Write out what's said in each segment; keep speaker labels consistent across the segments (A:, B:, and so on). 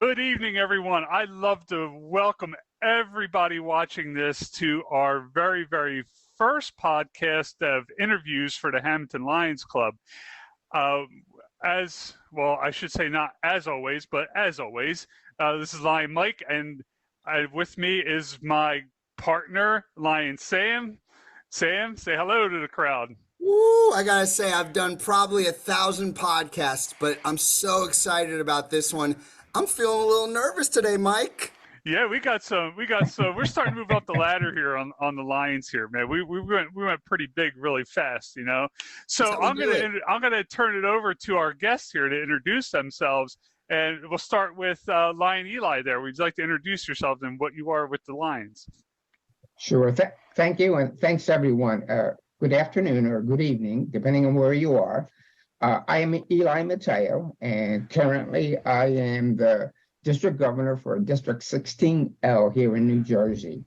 A: Good evening, everyone. I'd love to welcome everybody watching this to our very first podcast of interviews for the Hamilton Lions Club. Uh, as well, I should say not as always, but as always, this is Lion Mike, and with me is my partner, Lion Sam. Sam, say hello to the crowd.
B: Woo, I gotta say, I've done probably 1,000 podcasts, but I'm so excited about this one. I'm feeling a little nervous today, Mike.
A: Yeah, we got some. We're starting to move up the ladder here on the Lions here, man. We went pretty big really fast, you know.
B: That's
A: So
B: how we do it.
A: I'm gonna turn it over to our guests here to introduce themselves, and we'll start with Lion Eli. There, would you like to introduce yourself and what you are with the Lions?
C: Sure. Thank you, and thanks everyone. Good afternoon or good evening, depending on where you are. I am Eli Mateo, and currently I am the district governor for District 16L here in New Jersey.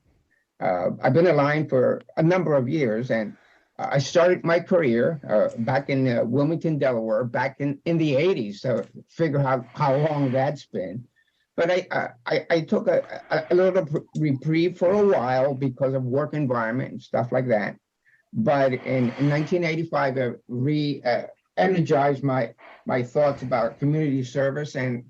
C: I've been a Lion for a number of years, and I started my career back in Wilmington, Delaware, back in the 80s. So figure how long that's been. But I took a little reprieve for a while because of work environment and stuff like that. But in 1985, I re-energized my thoughts about community service. And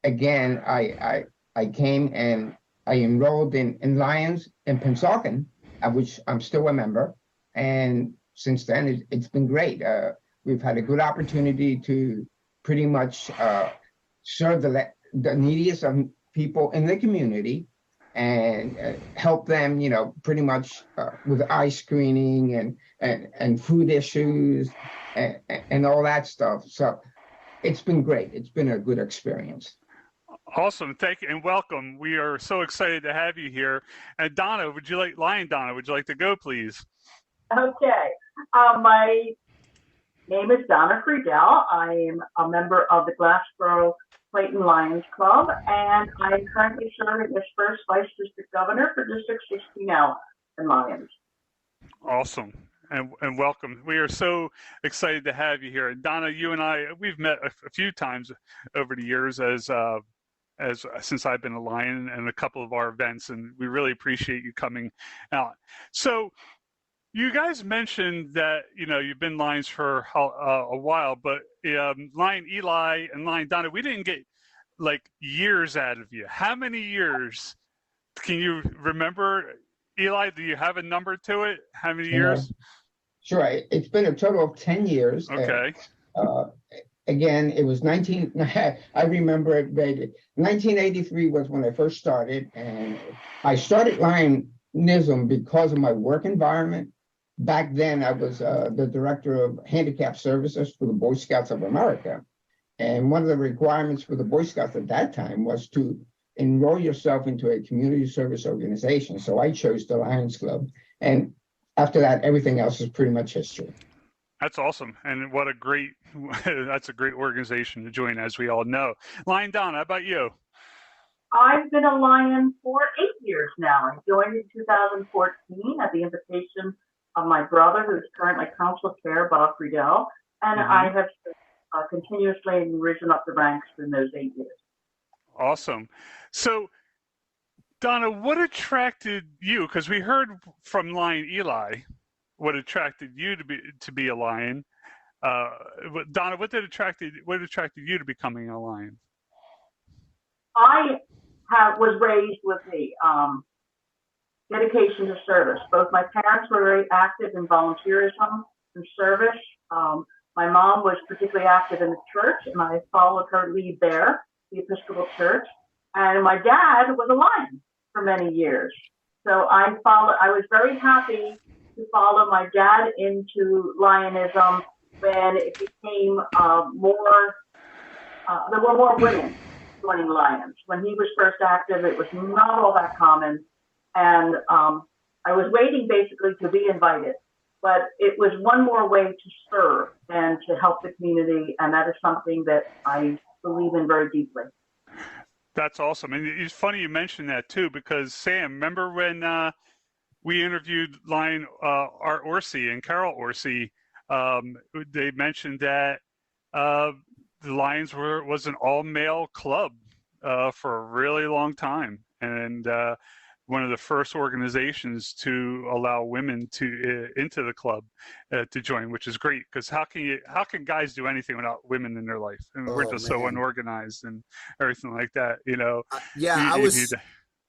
C: again, I came and I enrolled in Lions in Pennsauken, which I'm still a member. And since then, it's been great. We've had a good opportunity to pretty much serve the neediest of people in the community and help them, pretty much with eye screening and food issues and all that stuff. So it's been great. It's been a good experience.
A: Awesome, thank you and welcome. We are so excited to have you here. And Donna, Lion Donna, would you like to go, please?
D: Okay. My name is Donna Freidel. I'm a member of the Glassboro Clayton Lions Club, and I'm currently serving as first Vice District Governor for District 16L in Lions.
A: Awesome. And welcome. We are so excited to have you here. And Donna, you and I, we've met a few times over the years as since I've been a Lion and a couple of our events, and we really appreciate you coming out. So you guys mentioned that, you've been Lions for a while, but Lion Eli and Lion Donna, we didn't get like years out of you. How many years can you remember? Eli, do you have a number to it? How many years?
C: Sure. It's been a total of 10 years.
A: Okay.
C: Again, it was I remember it vaguely. 1983 was when I first started, and I started Lionism because of my work environment. Back then, I was the director of handicap services for the Boy Scouts of America. And one of the requirements for the Boy Scouts at that time was to enroll yourself into a community service organization. So I chose the Lions Club. And after that, everything else is pretty much history.
A: That's awesome. And that's a great organization to join, as we all know. Lion Donna, how about you?
D: I've been a Lion for 8 years now. I joined in 2014 at the invitation of my brother, who's currently Consul Chair, Bob Freidel, and I have continuously risen up the ranks in those 8 years.
A: Awesome. So, Donna, what attracted you? Because we heard from Lion Eli what attracted you to be a Lion. Donna, what attracted you to becoming a Lion?
D: I was raised with the dedication to service. Both my parents were very active in volunteerism and service. My mom was particularly active in the church, and I followed her lead there, the Episcopal Church. And my dad was a Lion for many years. So I was very happy to follow my dad into Lionism when it became there were more women joining Lions. When he was first active, it was not all that common. And I was waiting basically to be invited. But it was one more way to serve and to help the community. And that is something that I believe in very deeply.
A: That's awesome. And it's funny you mentioned that too, because Sam, remember when we interviewed Lion Art Orsi and Carol Orsi, they mentioned that the Lions was an all-male club for a really long time, and one of the first organizations to allow women to into the club to join, which is great, because how can guys do anything without women in their life? I mean, we're
B: Oh
A: just so
B: man.
A: unorganized and everything like that. You know,
B: Yeah,
A: you need to.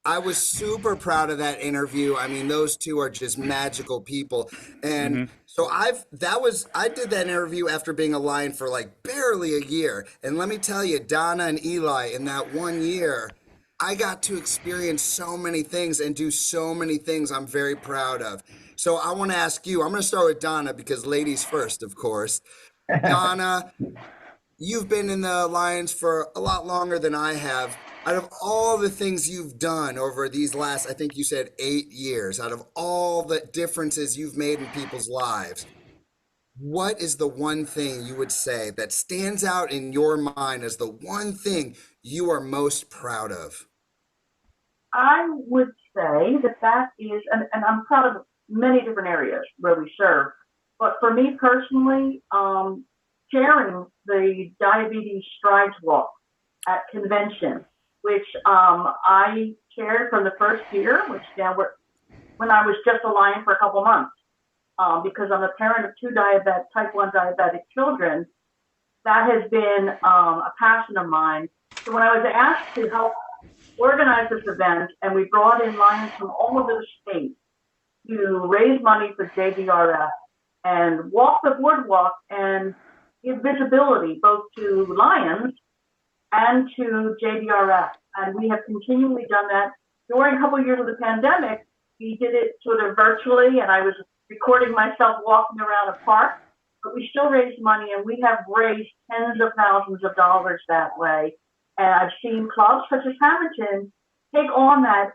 B: I was super proud of that interview. I mean, those two are just magical people. And
A: Hmm.
B: so I did that interview after being a Lion for like barely a year. And let me tell you, Donna and Eli, in that 1 year, I got to experience so many things and do so many things I'm very proud of. So I want to ask you, I'm going to start with Donna because ladies first, of course. Donna, you've been in the Lions for a lot longer than I have. Out of all the things you've done over these last, I think you said 8 years, out of all the differences you've made in people's lives, what is the one thing you would say that stands out in your mind as the one thing you are most proud of?
D: I would say that is, and I'm proud of many different areas where we serve, but for me personally, chairing the Diabetes Strides Walk at convention, which I chaired from the first year, which now when I was just a Lion for a couple months, because I'm a parent of two type 1 diabetic children. That has been a passion of mine. So when I was asked to help organize this event, and we brought in Lions from all over the state to raise money for JDRF and walk the boardwalk and give visibility both to Lions and to JDRF. And we have continually done that. During a couple of years of the pandemic, we did it sort of virtually, and I was recording myself walking around a park, but we still raised money, and we have raised tens of thousands of dollars that way. And I've seen clubs such as Hamilton take on that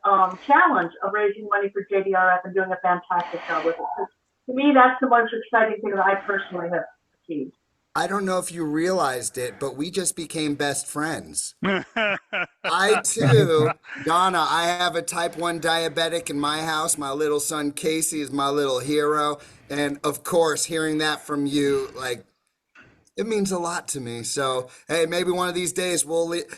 D: challenge of raising money for JDRF and doing a fantastic job with it. So to me, that's the most exciting thing that I personally have achieved.
B: I don't know if you realized it, but we just became best friends. I too, Donna, I have a type 1 diabetic in my house. My little son Casey is my little hero. And of course, hearing that from you, like, it means a lot to me. So, hey, maybe one of these days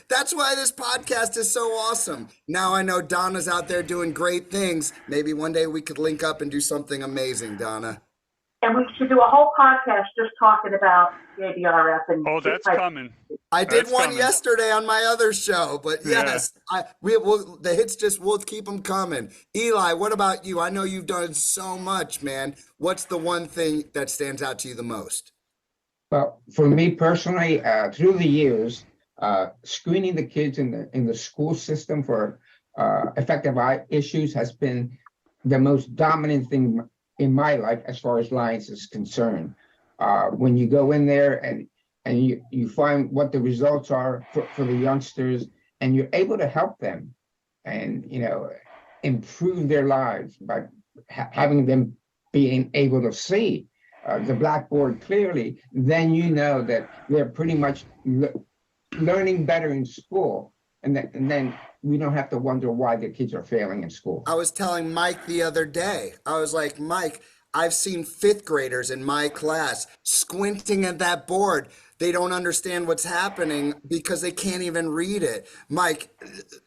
B: that's why this podcast is so awesome. Now I know Donna's out there doing great things. Maybe one day we could link up and do something amazing, Donna.
D: And we should do a whole podcast just talking about JDRF and
A: Oh, that's coming.
B: I did
A: That's
B: one
A: coming.
B: yesterday on my other show, but yes, the hits we'll keep them coming. Eli, what about you? I know you've done so much, man. What's the one thing that stands out to you the most?
C: Well, for me personally, through the years, screening the kids in the school system for affective eye issues has been the most dominant thing in my life as far as Lions is concerned. When you go in there and you find what the results are for the youngsters, and you're able to help them and improve their lives by having them being able to see the blackboard clearly, then you know that they're pretty much learning better in school, and then we don't have to wonder why the kids are failing in school.
B: I was telling Mike the other day, I was like, Mike, I've seen fifth graders in my class squinting at that board. They don't understand what's happening because they can't even read it. Mike,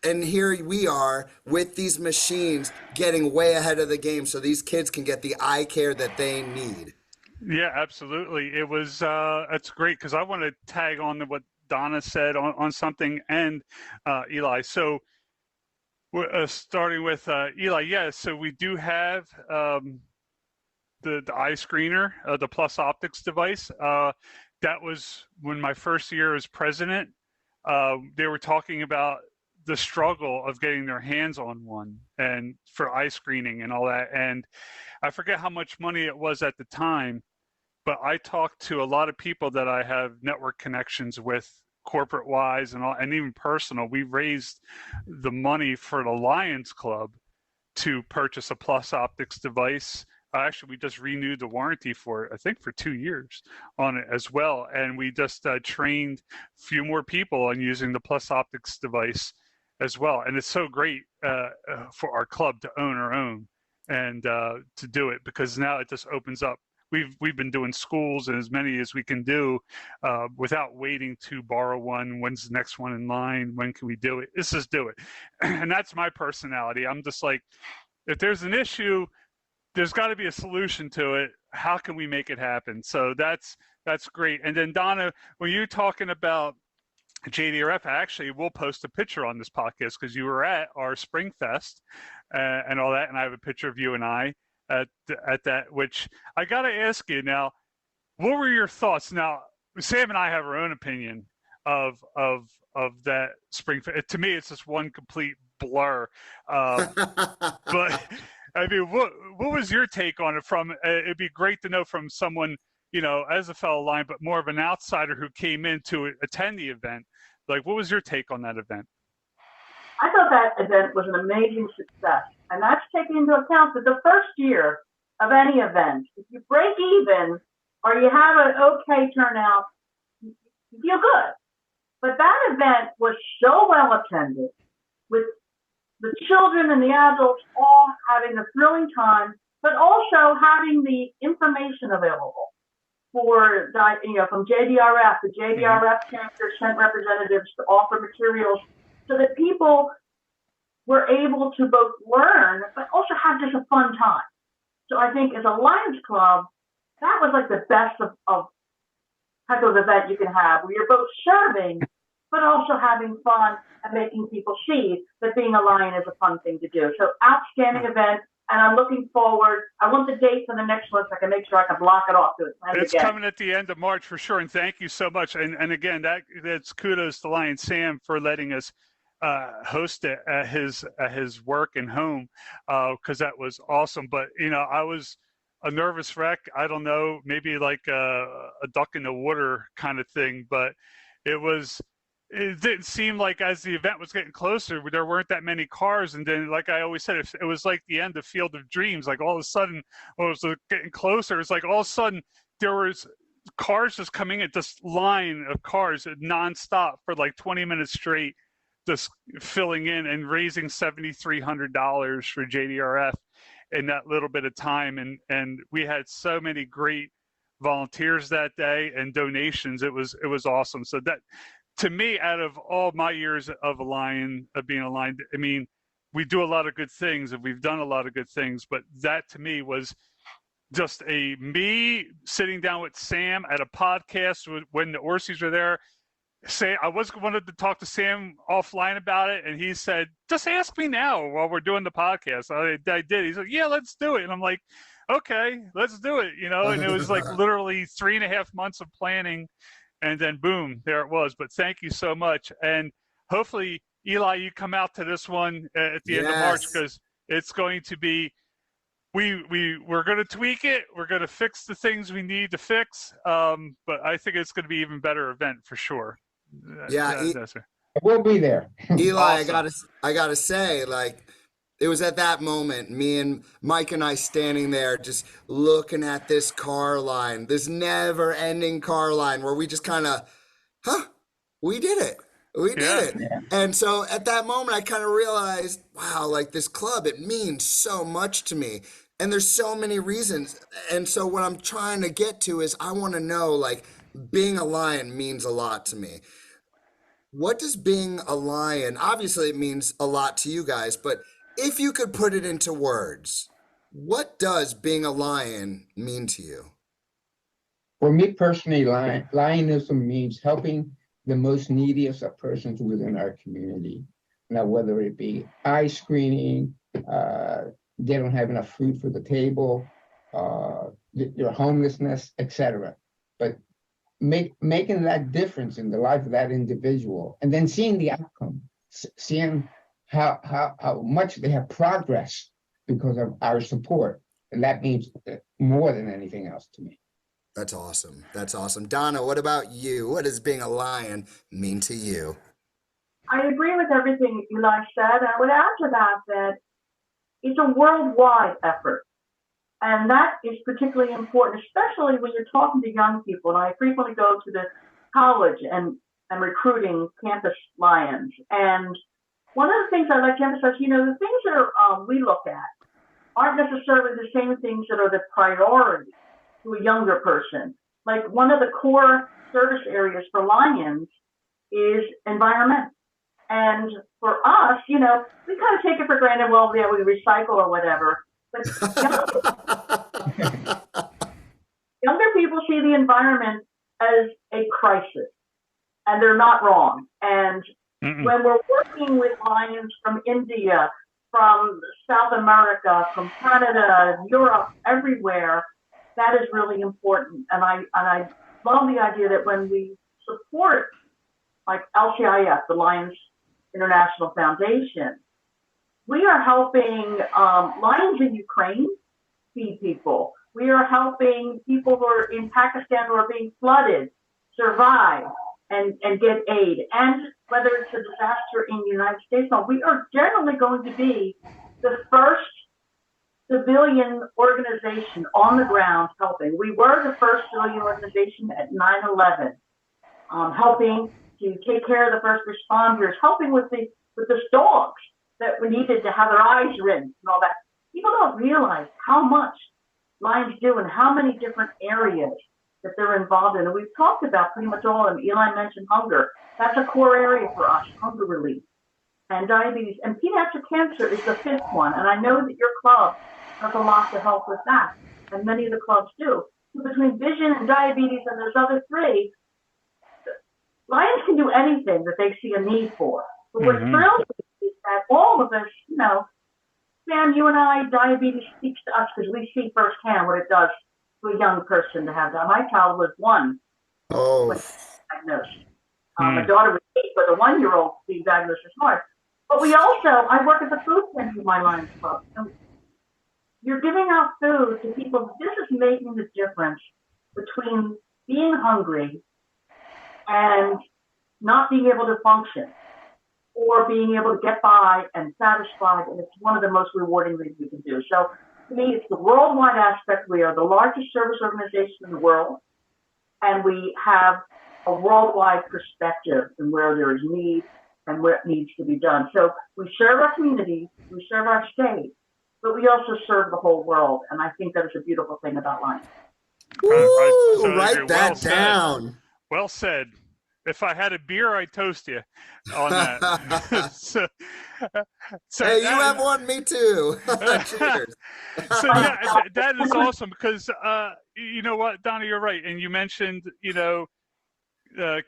B: and here we are with these machines getting way ahead of the game so these kids can get the eye care that they need.
A: Yeah, absolutely. It was, that's great, because I want to tag on to what Donna said on something, and Eli. So we're starting with Eli. Yeah, so we do have the eye screener, the Plus Optics device. That was when my first year as president. They were talking about the struggle of getting their hands on one and for eye screening and all that. And I forget how much money it was at the time, but I talked to a lot of people that I have network connections with, corporate wise and all, and even personal. We raised the money for the Lions Club to purchase a Plus Optics device. Actually, we just renewed the warranty for it, I think for 2 years on it as well. And we just trained a few more people on using the Plus Optics device as well. And it's so great for our club to own our own and to do it, because now it just opens up we've been doing schools and as many as we can do without waiting to borrow one. When's the next one in line? When can we do it? Let's just do it. And that's my personality. I'm just like, if there's an issue, there's got to be a solution to it. How can we make it happen? So that's great. And then Donna, when you're talking about JDRF, actually, we'll post a picture on this podcast because you were at our Spring Fest and all that, and I have a picture of you and I at that. Which I got to ask you now, what were your thoughts? Now, Sam and I have our own opinion of that Spring Fest. To me, it's just one complete blur. But I mean, what was your take on it? From it'd be great to know from someone, you know, as a fellow Lion, but more of an outsider who came in to attend the event. Like, what was your take on that event?
D: I thought that event was an amazing success. And that's taking into account that the first year of any event, if you break even or you have an okay turnout, you feel good. But that event was so well attended, with the children and the adults all having a thrilling time, but also having the information available for, you know, from JDRF. The JDRF chapter sent representatives to offer materials so that people were able to both learn, but also have just a fun time. So I think as a Lions Club, that was like the best of type of event you can have, where you're both serving, but also having fun and making people see that being a Lion is a fun thing to do. So outstanding event. And I'm looking forward. I want the date for the next one so I can make sure I can block it off.
A: It's coming at the end of March for sure. And thank you so much. And again, that's kudos to Lion Sam for letting us host it at his work and home, because that was awesome. But, you know, I was a nervous wreck. I don't know, maybe like a duck in the water kind of thing. But it didn't seem like as the event was getting closer, there weren't that many cars. And then, like I always said, it was like the end of Field of Dreams. Like all of a sudden, when it was getting closer, it's like all of a sudden there was cars just coming in, this line of cars nonstop for like 20 minutes straight, just filling in and raising $7,300 for JDRF in that little bit of time. And we had so many great volunteers that day and donations. It was awesome. So that, to me, out of all my years of being a Lion, I mean, we do a lot of good things and we've done a lot of good things, but that to me was just me sitting down with Sam at a podcast when the Orsies were there. I wanted to talk to Sam offline about it, and he said, just ask me now while we're doing the podcast. I did. He said, yeah, let's do it. And I'm like, okay, let's do it, you know. And it was like literally 3.5 months of planning. And then boom, there it was. But thank you so much. And hopefully, Eli, you come out to this one at the end of March, because it's going to be, we're going to tweak it. We're going to fix the things we need to fix. But I think it's going to be even better event for sure.
B: Yeah.
C: We'll be there.
B: Eli,
A: Awesome.
B: I gotta say, like, it was at that moment, me and Mike and I standing there just looking at this car line, this never ending car line, where we just kind of, we did it. We did it.
C: Yeah.
B: And so at that moment, I kind of realized, wow, like this club, it means so much to me. And there's so many reasons. And so what I'm trying to get to is I want to know, like, being a Lion means a lot to me. What does being a Lion, obviously it means a lot to you guys, but if you could put it into words, what does being a Lion mean to you?
C: For me personally, Lionism means helping the most neediest of persons within our community. Now, whether it be eye screening, they don't have enough food for the table, their homelessness, etc. But making that difference in the life of that individual, and then seeing the outcome, seeing how much they have progressed because of our support. And that means more than anything else to me.
B: That's awesome. That's awesome. Donna, what about you? What does being a Lion mean to you?
D: I agree with everything Eli said. I would add to that it's a worldwide effort. And that is particularly important, especially when you're talking to young people. And I frequently go to the college and recruiting campus Lions. And one of the things I like to emphasize, you know, the things that we look at aren't necessarily the same things that are the priority. to a younger person. Like one of the core service areas for Lions is environment. And for us, you know, we kind of take it for granted, well, yeah, we recycle or whatever. But younger people see the environment as a crisis, and they're not wrong. And when we're working with Lions from India, from South America, from Canada, Europe, everywhere, that is really important. And I love the idea that when we support like LCIF, the Lions International Foundation, we are helping lions in Ukraine feed people. We are helping people who are in Pakistan who are being flooded survive and get aid. And whether it's a disaster in the United States, we are generally going to be the first civilian organization on the ground helping. We were the first civilian organization at 9/11, helping to take care of the first responders, helping with the dogs that were needed to have their eyes rinsed and all that. People don't realize how much Lions do and how many different areas that they're involved in. And we've talked about pretty much all of them. Eli mentioned hunger. That's a core area for us, hunger relief. And diabetes. And pediatric cancer is the fifth one. And I know that your club does a lot to help with that. And many of the clubs do. So between vision and diabetes and those other three, Lions can do anything that they see a need for. But what's thrilled is that all of us, you know, Sam, you and I, diabetes speaks to us because we see firsthand what it does to a young person to have that. My child was 1 when diagnosed. My daughter was 8, but a 1-year-old being diagnosed is hard. But we also, I work at the food center in my Lions Club. And you're giving out food to people. This is making the difference between being hungry and not being able to function, or being able to get by and satisfied. And it's one of the most rewarding things we can do. So to me, it's the worldwide aspect. We are the largest service organization in the world, and we have a worldwide perspective in where there is need and where it needs to be done. So we serve our communities, we serve our state, but we also serve the whole world. And I think that is a beautiful thing about Lions.
B: Woo, write that down.
A: Well said. If I had a beer, I'd toast you on that. so
B: hey, you have one, me too. Cheers.
A: So that is awesome because you know what, Donna, you're right, and you mentioned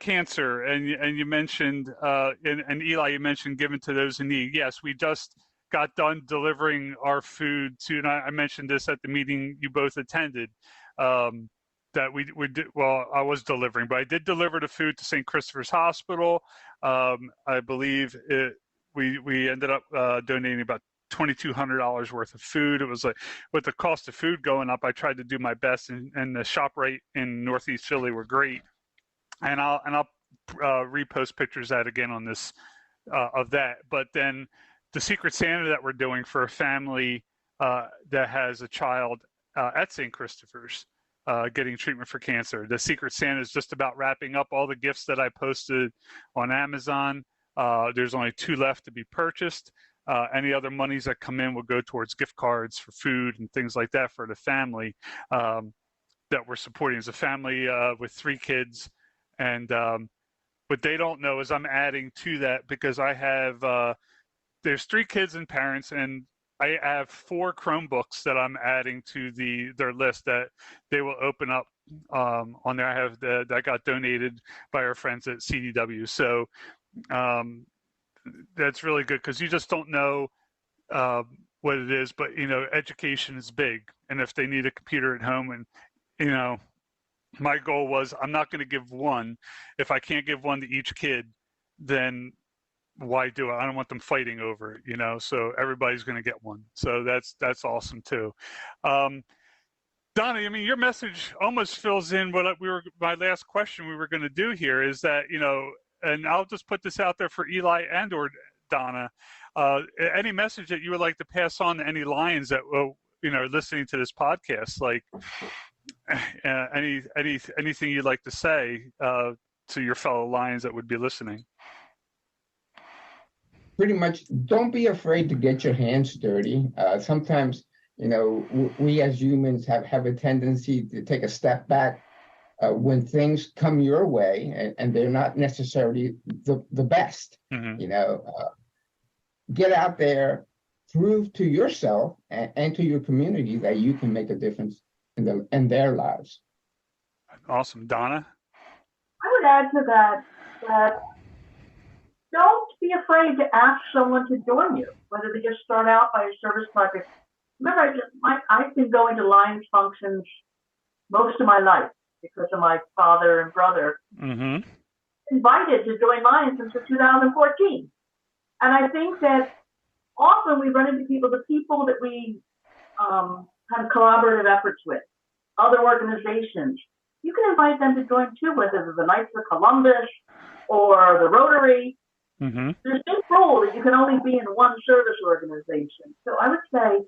A: cancer, and you mentioned and Eli, you mentioned giving to those in need. Yes, we just got done delivering our food to, and I mentioned this at the meeting you both attended. That we did, well, I was delivering, but I did deliver the food to St. Christopher's Hospital. I believe we ended up donating about $2,200 worth of food. It was like, with the cost of food going up, I tried to do my best, and the ShopRite in Northeast Philly were great. And I'll repost pictures of that again on this of that. But then the Secret Santa that we're doing for a family that has a child at St. Christopher's. Getting treatment for cancer. The Secret Santa is just about wrapping up all the gifts that I posted on Amazon. There's only 2 left to be purchased. Any other monies that come in will go towards gift cards for food and things like that for the family that we're supporting. As a family with 3 kids. And what they don't know is I'm adding to that because I have, there's 3 kids and parents, and I have 4 Chromebooks that I'm adding to their list that they will open up on there. I have that got donated by our friends at CDW. So that's really good because you just don't know what it is, but education is big. And if they need a computer at home, and my goal was I'm not going to give one. If I can't give one to each kid, then why do it? I don't want them fighting over it, so everybody's going to get one. So that's awesome too. Donna, I mean, your message almost fills in what my last question we were going to do here is that, and I'll just put this out there for Eli and or Donna, any message that you would like to pass on to any Lions that will, listening to this podcast, like anything you'd like to say to your fellow Lions that would be listening?
C: Pretty much, don't be afraid to get your hands dirty. Sometimes we as humans have a tendency to take a step back when things come your way and they're not necessarily the best.
A: Mm-hmm.
C: Get out there, prove to yourself and to your community that you can make a difference in their lives.
A: Awesome. Donna?
D: I would add to that don't be afraid to ask someone to join you, whether they just start out by a service project. Remember, I've been going to Lions functions most of my life because of my father and brother.
A: Mm-hmm.
D: Invited to join Lions since 2014. And I think that often we run into the people that we have collaborative efforts with, other organizations. You can invite them to join too, whether it's the Knights of Columbus or the Rotary.
A: Mm-hmm.
D: There's no rule that you can only be in one service organization. So I would say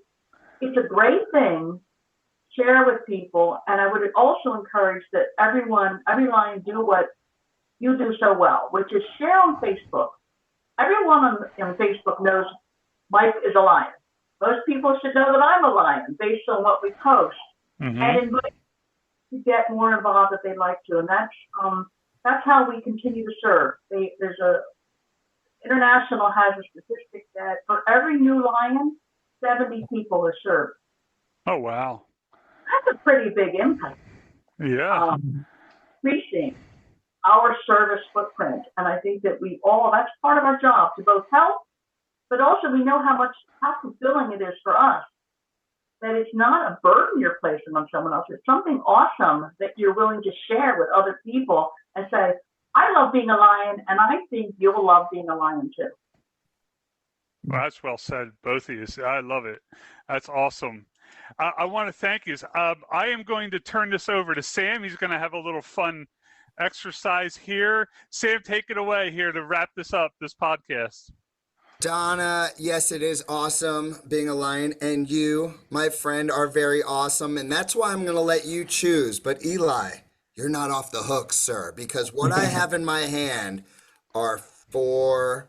D: it's a great thing, share with people, and I would also encourage that every Lion do what you do so well, which is share on Facebook. Everyone on Facebook knows Mike is a Lion. Most people should know that I'm a Lion based on what we post.
A: Mm-hmm.
D: And invite to get more involved if they'd like to. And that's how we continue to serve. International has a statistic that for every new Lion, 70 people are served.
A: Oh, wow.
D: That's a pretty big impact.
A: Yeah.
D: Increasing our service footprint. And I think that that's part of our job to both help, but also we know how fulfilling it is for us. That it's not a burden you're placing on someone else. It's something awesome that you're willing to share with other people and say, I love being a Lion, and I think you'll love being a Lion too.
A: Well, that's well said, both of you. I love it. That's awesome. I want to thank you. I am going to turn this over to Sam. He's going to have a little fun exercise here. Sam, take it away here to wrap this podcast.
B: Donna, yes, it is awesome being a Lion, and you, my friend, are very awesome, and that's why I'm going to let you choose. But Eli, you're not off the hook, sir, because what I have in my hand are 4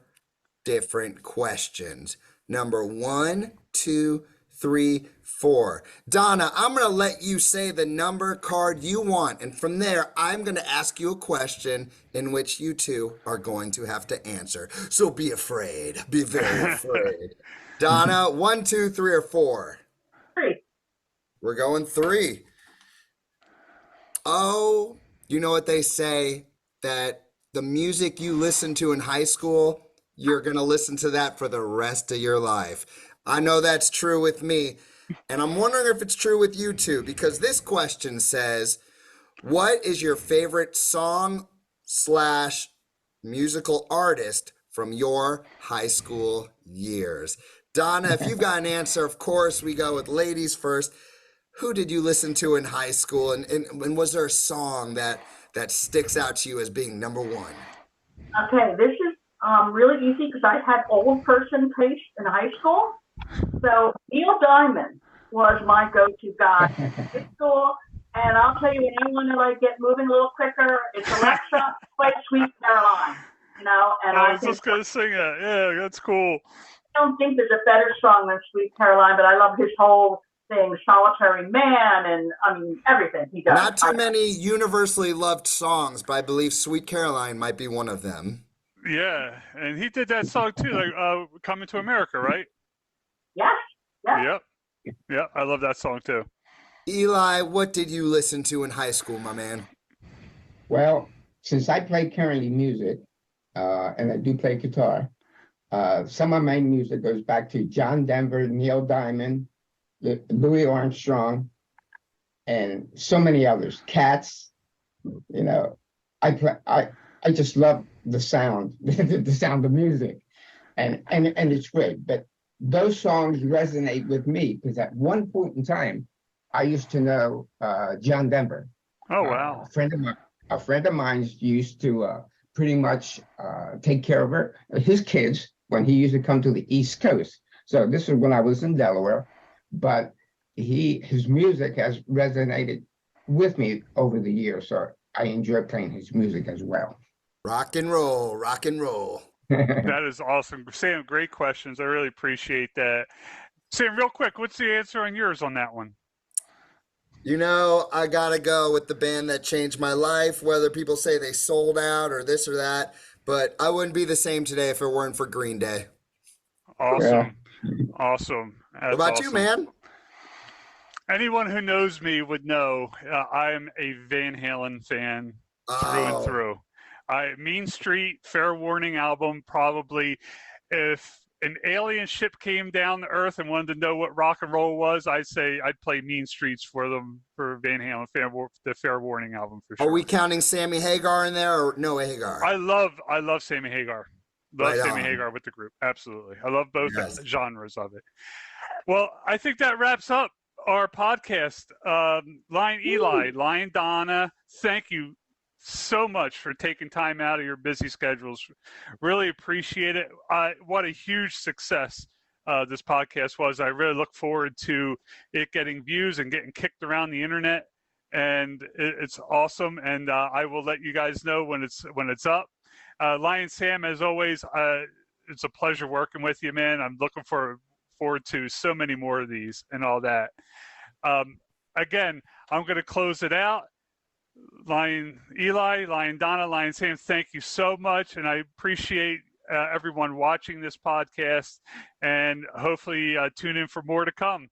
B: different questions. Number 1, 2, 3, 4. Donna, I'm going to let you say the number card you want, and from there, I'm going to ask you a question in which you two are going to have to answer. So be afraid. Be very afraid. Donna, 1, 2, 3, or 4?
D: 3.
B: We're going 3. Oh, you know what they say, that the music you listen to in high school, you're going to listen to that for the rest of your life. I know that's true with me, and I'm wondering if it's true with you too, because this question says, what is your favorite song / musical artist from your high school years? Donna, if you've got an answer, of course, we go with ladies first. Who did you listen to in high school, and was there a song that sticks out to you as being number 1?
D: Okay, this is really easy because I had old person taste in high school. So Neil Diamond was my go-to guy in high school. And I'll tell you, when I want to get moving a little quicker, it's Alexa, play Sweet Caroline. And
A: I was just going to sing it. Yeah, that's cool.
D: I don't think there's a better song than Sweet Caroline, but I love his whole thing, Solitary Man, and everything he does.
B: Not too many universally loved songs, but I believe Sweet Caroline might be one of them.
A: Yeah, and he did that song too, Coming to America, right?
D: Yes.
A: Yep, I love that song too.
B: Eli, what did you listen to in high school, my man?
C: Well, since I play currently music, and I do play guitar, some of my music goes back to John Denver, Neil Diamond, Louis Armstrong, and so many others. Cats, I just love the sound, the sound of music, and it's great. But those songs resonate with me because at one point in time, I used to know John Denver.
A: Oh wow!
C: A friend of mine used to pretty much take care of his kids when he used to come to the East Coast. So this is when I was in Delaware, but his music has resonated with me over the years. So I enjoy playing his music as well.
B: Rock and roll, rock and roll.
A: That is awesome. Sam, great questions. I really appreciate that. Sam, real quick, what's the answer on yours on that one?
B: You know, I gotta go with the band that changed my life, whether people say they sold out or this or that, but I wouldn't be the same today if it weren't for Green Day.
C: Yeah.
A: Awesome. Awesome.
B: What
A: That's
B: about you,
A: awesome.
B: man?
A: Anyone who knows me would know I am a Van Halen fan through and
B: Oh,
A: through. Mean Street, Fair Warning album, probably. If an alien ship came down to Earth and wanted to know what rock and roll was, I'd say I'd play Mean Streets for them for Van Halen, the Fair Warning album for
B: are
A: sure.
B: we counting Sammy Hagar in there or no Hagar?
A: I love Sammy Hagar. Love
B: Right
A: Sammy
B: on.
A: Hagar with the group. Absolutely. I love both
B: Yes.
A: genres of it. Well, I think that wraps up our podcast. Lion Eli, Lion Donna, thank you so much for taking time out of your busy schedules. Really appreciate it. What a huge success this podcast was. I really look forward to it getting views and getting kicked around the internet. And it's awesome. And I will let you guys know when it's up. Lion Sam, as always, it's a pleasure working with you, man. I'm looking forward to so many more of these and all that. Again, I'm going to close it out. Lion Eli, Lion Donna, Lion Sam, thank you so much. And I appreciate everyone watching this podcast, and hopefully tune in for more to come.